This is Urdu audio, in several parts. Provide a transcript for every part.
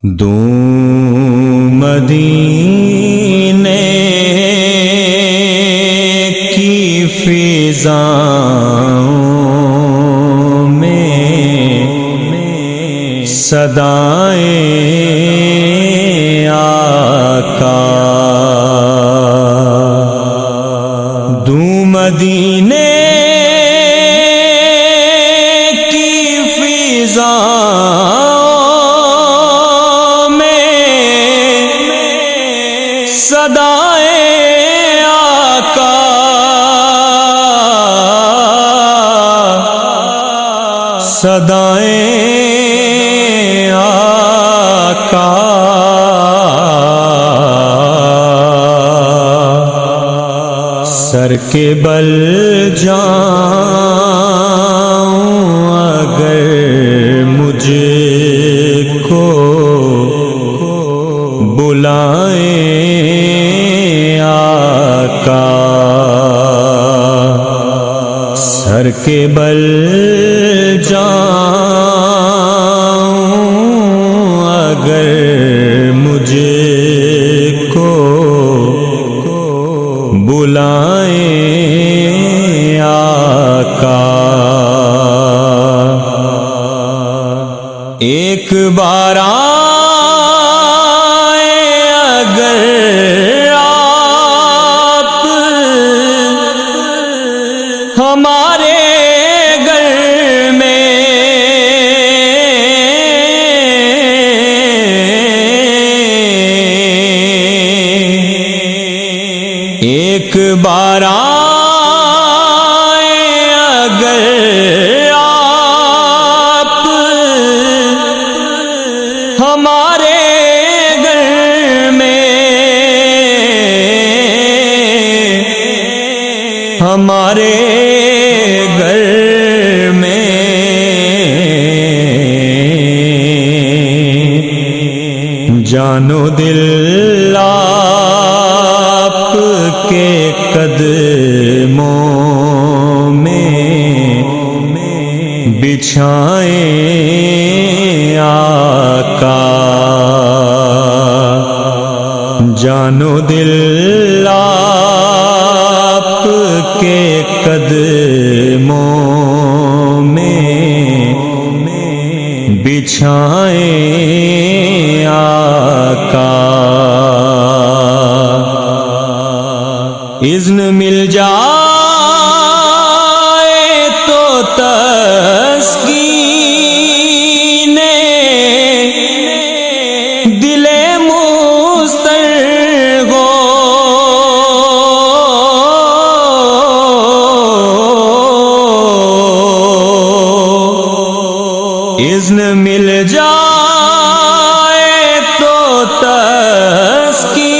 دوں مدینے کی فضاؤں میں صدائیں آقا، دوں مدینے کی فضاؤں میں صدائیں آقا، صدائیں آقا، سر کے بل جاؤں اگر مجھ کو بلائیں آقا، سر کے بل جاؤں اگر مجھ کو بلائیں آقا، ایک بار آئیں اگر آپ ہمارے گھر میں، ایک بار آئیں اگر آپ ہمارے گھر میں، ہمارے گھر میں جان و دل آپ کے قدموں میں بچھائیں آقا، جان و دل آپ کے قدموں میں بچھائیں آقا، اذن مل جائے تو تسکین دل مضطر ہو، اذن مل جائے تو تسکین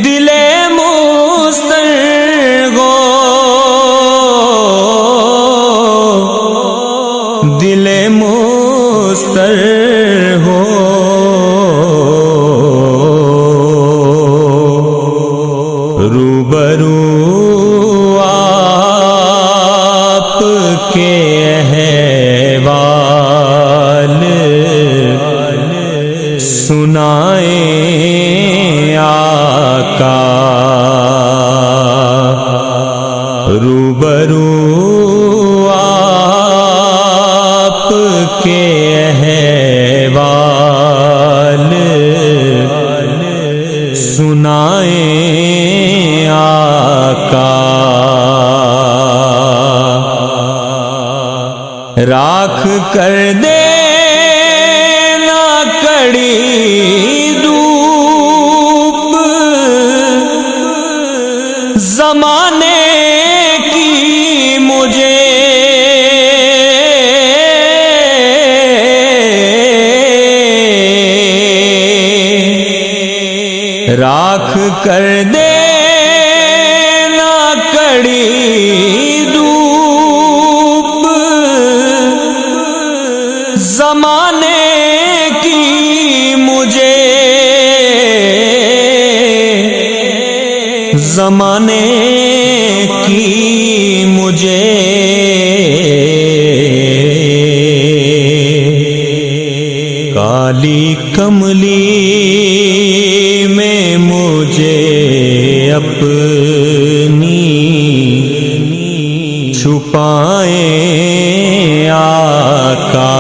دل مضطر ہو، دل مضطر ہو، روبرو آپ کے احوال سنائیں آقا، روبرو آپ کے احوال سنائیں آقا، راکھ کر دینا کڑی دھوپ زمانے کی مجھے، راکھ کر دینا کڑی دھوپ زمانے کی مجھے، زمانے کی مجھے کالی کملی میں مجھے اپنی چھپائے آقا،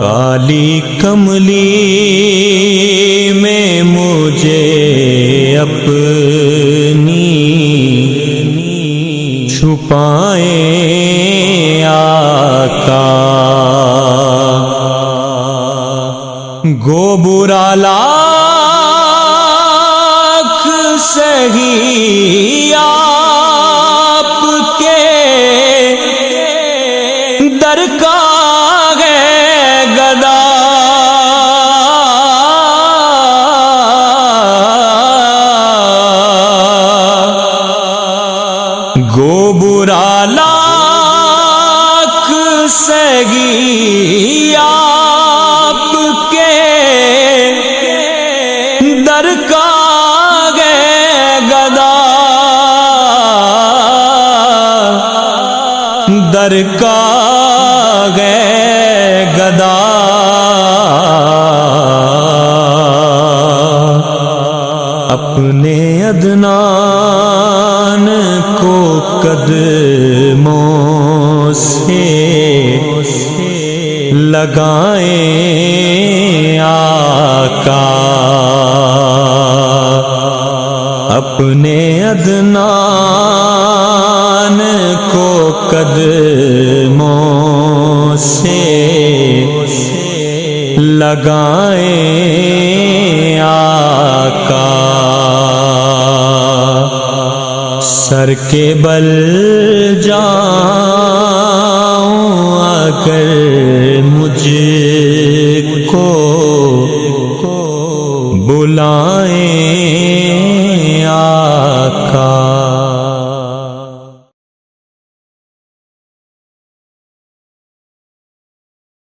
کالی کملی میں مجھے اپنی چھپائے آقا، گو برا لاکھ سہی آپ کے در کا ہے گدا، گو برا لاکھ سہی آپ کے در کا ہے گدا، در کا ہے گدا، اپنے ادنان کو قدموں سے لگائیں آقا، اپنے ادنان کو قدموں سے لگائیں آقا، سر کے بل جاؤں اگر مجھ کو بلائیں آقا۔